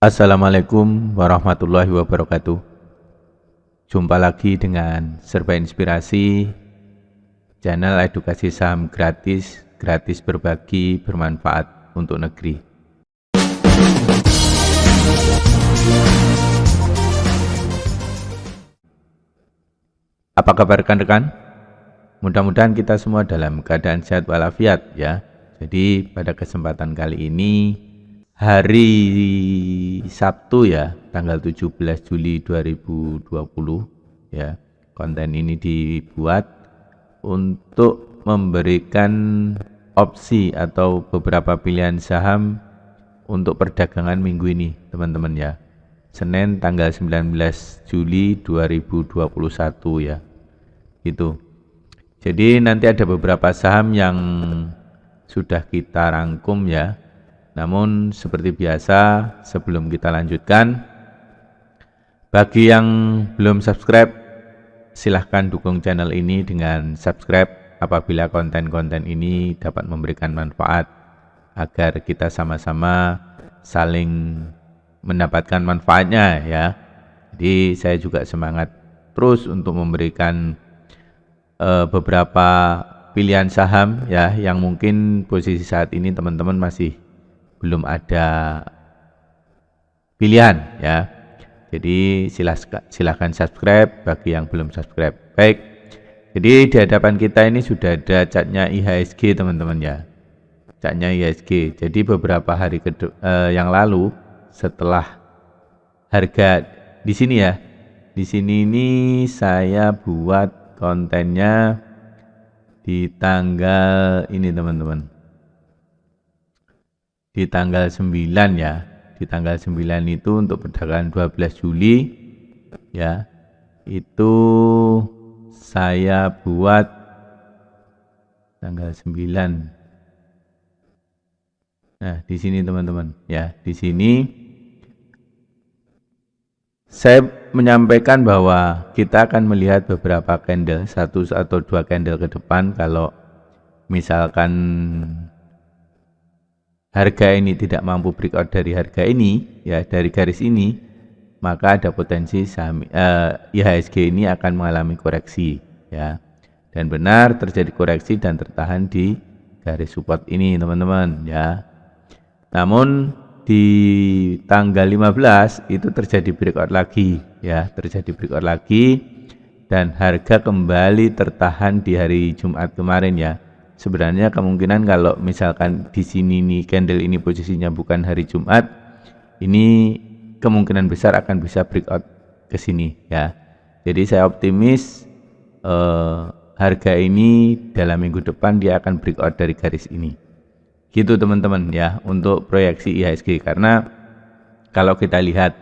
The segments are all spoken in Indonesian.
Assalamualaikum warahmatullahi wabarakatuh. Jumpa lagi dengan Serba Inspirasi, channel edukasi saham gratis berbagi, bermanfaat untuk negeri. Apa kabar rekan-rekan? Mudah-mudahan kita semua dalam keadaan sehat walafiat ya. Jadi pada kesempatan kali ini hari Sabtu ya, tanggal 17 Juli 2020 ya. Konten ini dibuat untuk memberikan opsi atau beberapa pilihan saham untuk perdagangan minggu ini, teman-teman ya. Senin tanggal 19 Juli 2021 ya. Gitu. Jadi nanti ada beberapa saham yang sudah kita rangkum ya. Namun seperti biasa sebelum kita lanjutkan, bagi yang belum subscribe silahkan dukung channel ini dengan subscribe apabila konten-konten ini dapat memberikan manfaat agar kita sama-sama saling mendapatkan manfaatnya ya. Jadi saya juga semangat terus untuk memberikan beberapa pilihan saham ya yang mungkin posisi saat ini teman-teman masih belum ada pilihan ya. Jadi silahkan subscribe bagi yang belum subscribe. Baik. Jadi di hadapan kita ini sudah ada chartnya IHSG teman-teman ya. Chartnya IHSG. Jadi beberapa hari yang lalu setelah harga di sini ya. Di sini ini saya buat kontennya di tanggal ini teman-teman. Di tanggal 9 ya. Di tanggal 9 itu untuk perdagangan 12 Juli ya. Itu saya buat tanggal 9. Nah, di sini teman-teman ya. Di sini saya menyampaikan bahwa kita akan melihat beberapa candle, satu atau dua candle ke depan. Kalau misalkan harga ini tidak mampu breakout dari harga ini, ya dari garis ini, maka ada potensi saham IHSG ini akan mengalami koreksi, ya. Dan benar terjadi koreksi dan tertahan di garis support ini, teman-teman, ya. Namun di tanggal 15 itu terjadi breakout lagi ya, terjadi breakout lagi dan harga kembali tertahan di hari Jumat kemarin ya. Sebenarnya kemungkinan kalau misalkan di sini nih candle ini posisinya bukan hari Jumat, ini kemungkinan besar akan bisa breakout ke sini ya. Jadi saya optimis harga ini dalam minggu depan dia akan breakout dari garis ini. Gitu teman-teman ya untuk proyeksi IHSG, karena kalau kita lihat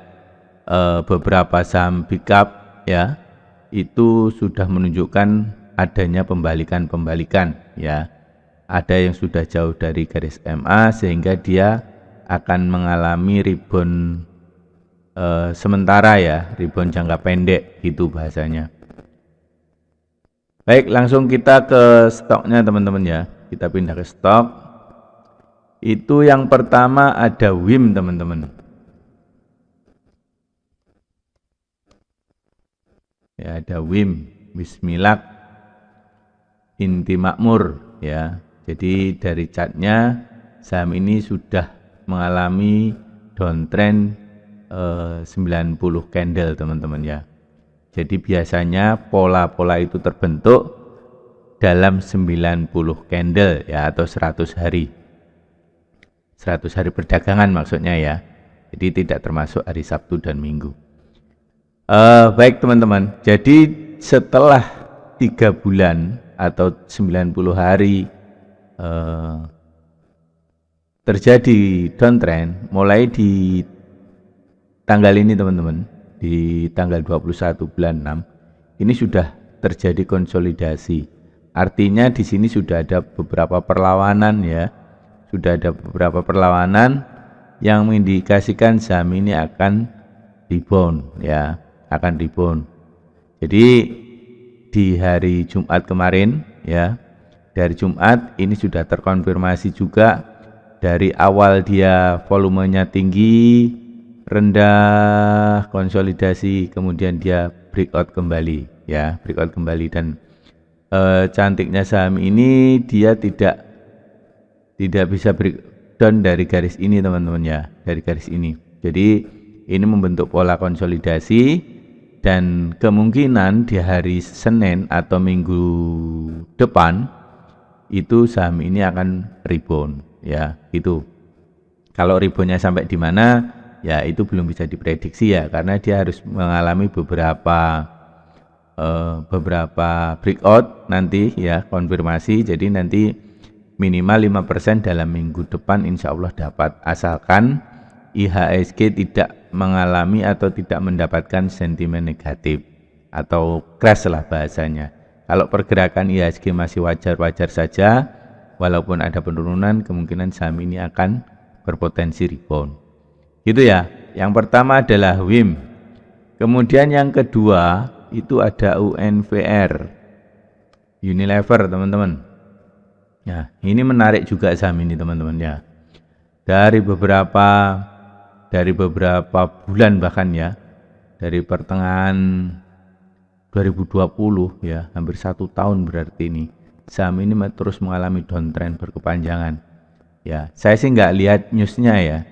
beberapa saham big cap ya itu sudah menunjukkan adanya pembalikan ya. Ada yang sudah jauh dari garis MA sehingga dia akan mengalami rebound sementara ya, rebound jangka pendek gitu bahasanya. Baik, langsung kita ke stoknya teman-teman ya. Kita pindah ke stok. Itu yang pertama ada WIM teman-teman. Ya, ada WIM, Wismilak, Inti Makmur ya. Jadi dari chartnya saham ini sudah mengalami downtrend 90 candle teman-teman ya. Jadi biasanya pola-pola itu terbentuk dalam 90 candle ya atau 100 hari. 100 hari perdagangan maksudnya ya. Jadi tidak termasuk hari Sabtu dan Minggu. Baik teman-teman, jadi setelah 3 bulan atau 90 hari terjadi downtrend mulai di tanggal ini teman-teman, di tanggal 21 bulan 6 ini sudah terjadi konsolidasi. Artinya di sini sudah ada beberapa perlawanan ya. Sudah ada beberapa perlawanan yang mengindikasikan saham ini akan rebound ya, akan rebound. Jadi di hari Jumat kemarin ya, dari Jumat ini sudah terkonfirmasi juga dari awal dia volumenya tinggi rendah konsolidasi, kemudian dia breakout kembali, ya, breakout kembali. Dan cantiknya saham ini dia tidak bisa breakdown dari garis ini teman-teman ya, dari garis ini. Jadi ini membentuk pola konsolidasi, dan kemungkinan di hari Senin atau Minggu depan itu saham ini akan rebound, ya itu. Kalau reboundnya sampai di mana ya itu belum bisa diprediksi ya, karena dia harus mengalami beberapa breakout nanti ya, konfirmasi. Jadi nanti minimal 5% dalam minggu depan insya Allah dapat, asalkan IHSG tidak mengalami atau tidak mendapatkan sentimen negatif atau crash lah bahasanya. Kalau pergerakan IHSG masih wajar-wajar saja, walaupun ada penurunan, kemungkinan saham ini akan berpotensi rebound. Gitu ya. Yang pertama adalah WIM. Kemudian yang kedua itu ada UNVR, Unilever teman-teman. Nah, ini menarik juga saham ini teman-teman ya. Dari beberapa bulan bahkan ya, dari pertengahan 2020 ya, hampir 1 tahun berarti ini saham ini terus mengalami downtrend berkepanjangan ya. Saya sih nggak lihat newsnya ya,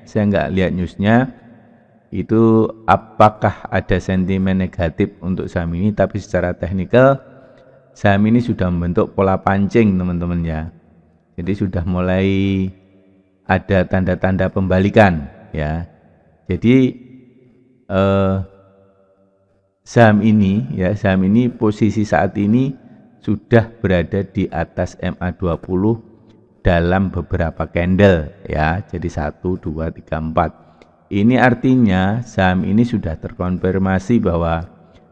itu apakah ada sentimen negatif untuk saham ini, tapi secara teknikal saham ini sudah membentuk pola pancing teman-teman ya. Jadi sudah mulai ada tanda-tanda pembalikan ya. Jadi saham ini posisi saat ini sudah berada di atas MA20 dalam beberapa candle ya. Jadi 1, 2, 3, 4. Ini artinya saham ini sudah terkonfirmasi bahwa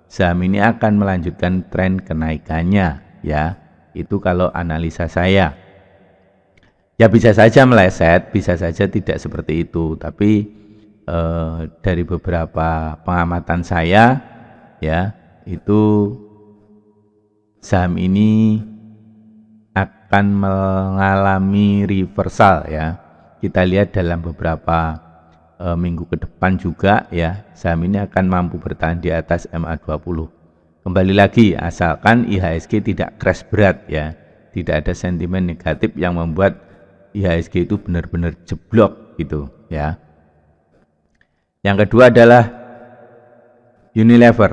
saham ini akan melanjutkan tren kenaikannya ya. Itu kalau analisa saya. Ya bisa saja meleset, bisa saja tidak seperti itu, tapi dari beberapa pengamatan saya ya, itu saham ini akan mengalami reversal ya. Kita lihat dalam beberapa minggu ke depan juga ya, saham ini akan mampu bertahan di atas MA20. Kembali lagi, asalkan IHSG tidak crash berat ya, tidak ada sentimen negatif yang membuat IHSG itu benar-benar jeblok gitu ya. Yang kedua adalah Unilever.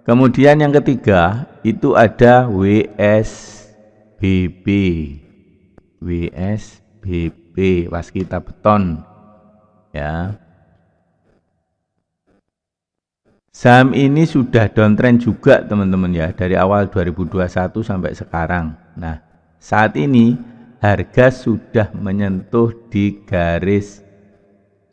Kemudian yang ketiga itu ada WSBB. Waskita Beton ya. Saham ini sudah downtrend juga teman-teman ya, dari awal 2021 sampai sekarang. Nah, saat ini harga sudah menyentuh di garis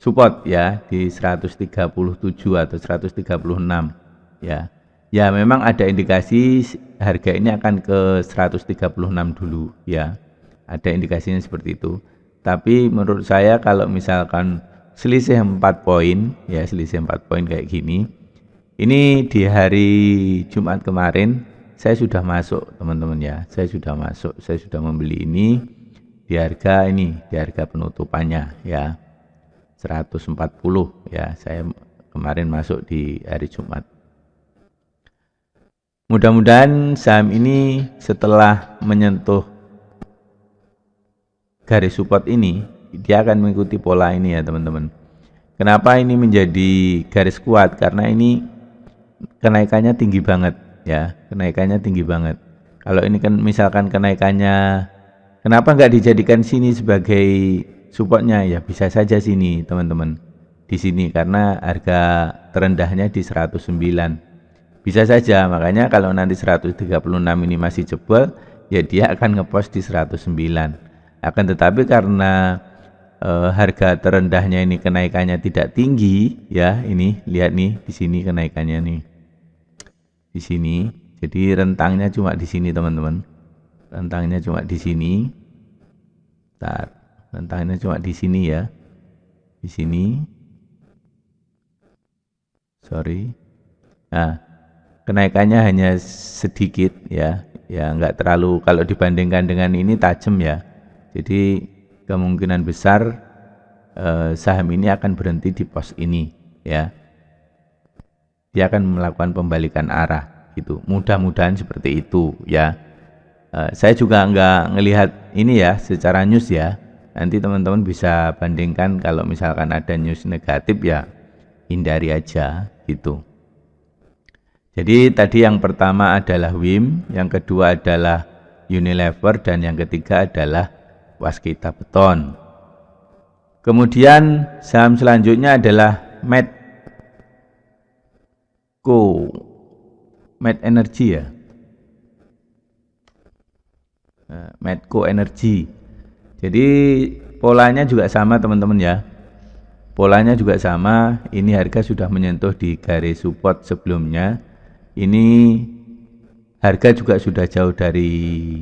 support ya, di 137 atau 136 ya. Ya memang ada indikasi harga ini akan ke 136 dulu ya. Ada indikasinya seperti itu. Tapi menurut saya kalau misalkan selisih 4 poin ya, selisih 4 poin kayak gini. Ini di hari Jumat kemarin saya sudah masuk teman-teman ya. Saya sudah membeli ini di harga penutupannya ya. 140 ya, saya kemarin masuk di hari Jumat. Mudah-mudahan saham ini setelah menyentuh garis support ini, dia akan mengikuti pola ini ya teman-teman. Kenapa ini menjadi garis kuat? Karena ini kenaikannya tinggi banget ya, kenaikannya tinggi banget. Kalau ini kan misalkan kenaikannya, kenapa nggak dijadikan sini sebagai supportnya? Ya bisa saja sini teman-teman, di sini, karena harga terendahnya di 109, bisa saja. Makanya kalau nanti 136 ini masih jebol ya, dia akan ngepost di 109. Akan tetapi karena harga terendahnya ini kenaikannya tidak tinggi ya, ini lihat nih di sini kenaikannya nih di sini, jadi rentangnya cuma di sini teman-teman, rentangnya cuma di sini. Rentangnya cuma di sini ya, di sini, sorry. Nah, kenaikannya hanya sedikit ya, nggak terlalu, kalau dibandingkan dengan ini tajam ya. Jadi kemungkinan besar saham ini akan berhenti di pos ini ya. Dia akan melakukan pembalikan arah gitu. Mudah-mudahan seperti itu ya. Saya juga nggak ngelihat ini ya secara news ya. Nanti teman-teman bisa bandingkan, kalau misalkan ada news negatif ya hindari aja gitu. Jadi tadi yang pertama adalah WIM, yang kedua adalah Unilever, dan yang ketiga adalah Waskita Beton. Kemudian saham selanjutnya adalah Med Energy ya. Medco Energy. Jadi polanya juga sama teman-teman ya. Polanya juga sama. Ini harga sudah menyentuh di garis support sebelumnya. Ini harga juga sudah jauh dari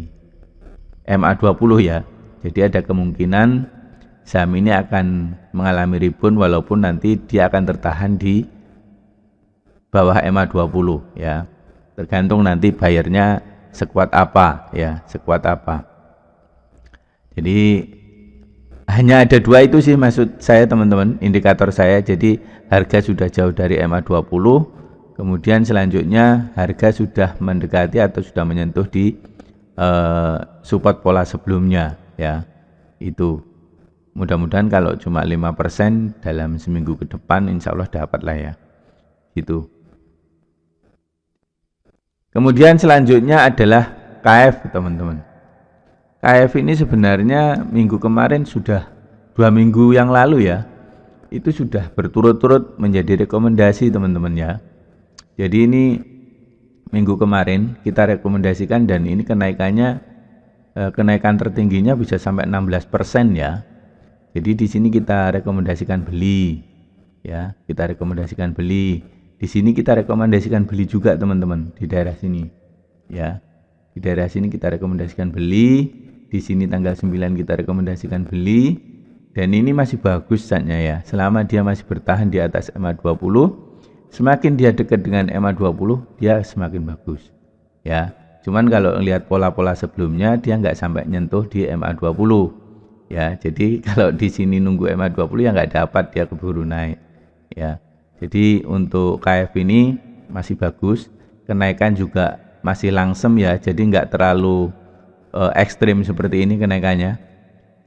MA20 ya. Jadi ada kemungkinan saham ini akan mengalami rebound, walaupun nanti dia akan tertahan di bawah MA20 ya. Tergantung nanti bayarnya sekuat apa ya, sekuat apa. Jadi hanya ada dua itu sih maksud saya teman-teman, indikator saya. Jadi harga sudah jauh dari MA20. Kemudian selanjutnya harga sudah mendekati atau sudah menyentuh di support pola sebelumnya ya. Itu mudah-mudahan kalau cuma 5% dalam seminggu ke depan insya Allah dapat lah ya gitu. Kemudian selanjutnya adalah KF teman-teman. KF ini sebenarnya minggu kemarin sudah 2 minggu yang lalu ya, itu sudah berturut-turut menjadi rekomendasi teman-teman ya. Jadi ini minggu kemarin kita rekomendasikan, dan ini kenaikannya kenaikan tertingginya bisa sampai 16% ya. Jadi di sini kita rekomendasikan beli ya, kita rekomendasikan beli. Di sini kita rekomendasikan beli juga teman-teman, di daerah sini ya. Di daerah sini kita rekomendasikan beli, di sini tanggal 9 kita rekomendasikan beli, dan ini masih bagus saatnya ya. Selama dia masih bertahan di atas MA20, semakin dia dekat dengan MA20 dia semakin bagus ya. Cuman kalau lihat pola-pola sebelumnya dia nggak sampai nyentuh di MA20 ya. Jadi kalau di sini nunggu MA20 ya nggak dapat, dia keburu naik ya. Jadi untuk KF ini masih bagus, kenaikan juga masih langsem ya, jadi nggak terlalu ekstrim seperti ini kenaikannya.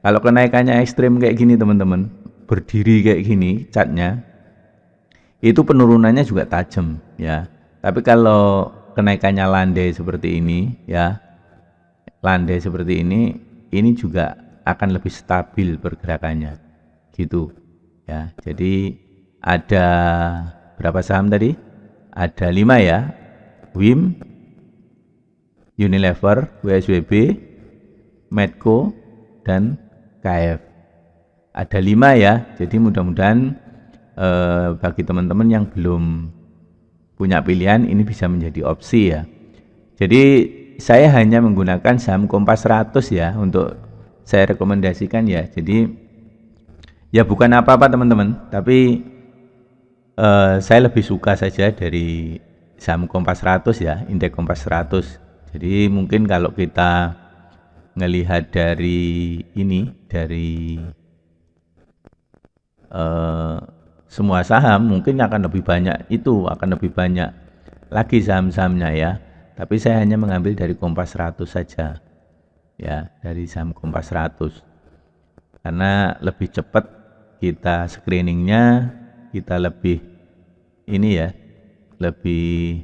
Kalau kenaikannya ekstrim kayak gini teman-teman, berdiri kayak gini catnya, itu penurunannya juga tajam ya. Tapi kalau kenaikannya landai seperti ini ya, landai seperti ini juga akan lebih stabil pergerakannya gitu ya. Jadi ada berapa saham tadi? Ada 5 ya. WIM, Unilever, WSWB, Medco, dan KF. Ada 5 ya. Jadi mudah-mudahan bagi teman-teman yang belum punya pilihan, ini bisa menjadi opsi ya. Jadi saya hanya menggunakan saham Kompas 100 ya untuk saya rekomendasikan ya. Jadi ya bukan apa-apa teman-teman, tapi saya lebih suka saja dari saham Kompas 100 ya, indeks Kompas 100. Jadi mungkin kalau kita ngelihat dari ini, dari semua saham mungkin akan lebih banyak, itu akan lebih banyak lagi saham-sahamnya ya. Tapi saya hanya mengambil dari Kompas 100 saja ya, dari saham Kompas 100 karena lebih cepat kita screeningnya, kita lebih ini ya, lebih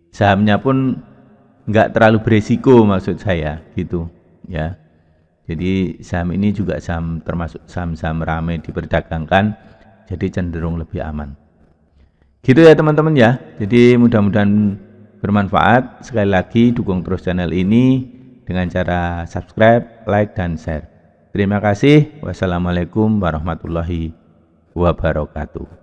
sahamnya pun nggak terlalu beresiko maksud saya gitu ya. Jadi saham ini juga saham termasuk saham-saham ramai diperdagangkan, jadi cenderung lebih aman gitu ya teman-teman ya. Jadi mudah-mudahan bermanfaat. Sekali lagi dukung terus channel ini dengan cara subscribe, like, dan share. Terima kasih. Wassalamualaikum warahmatullahi wabarakatuh.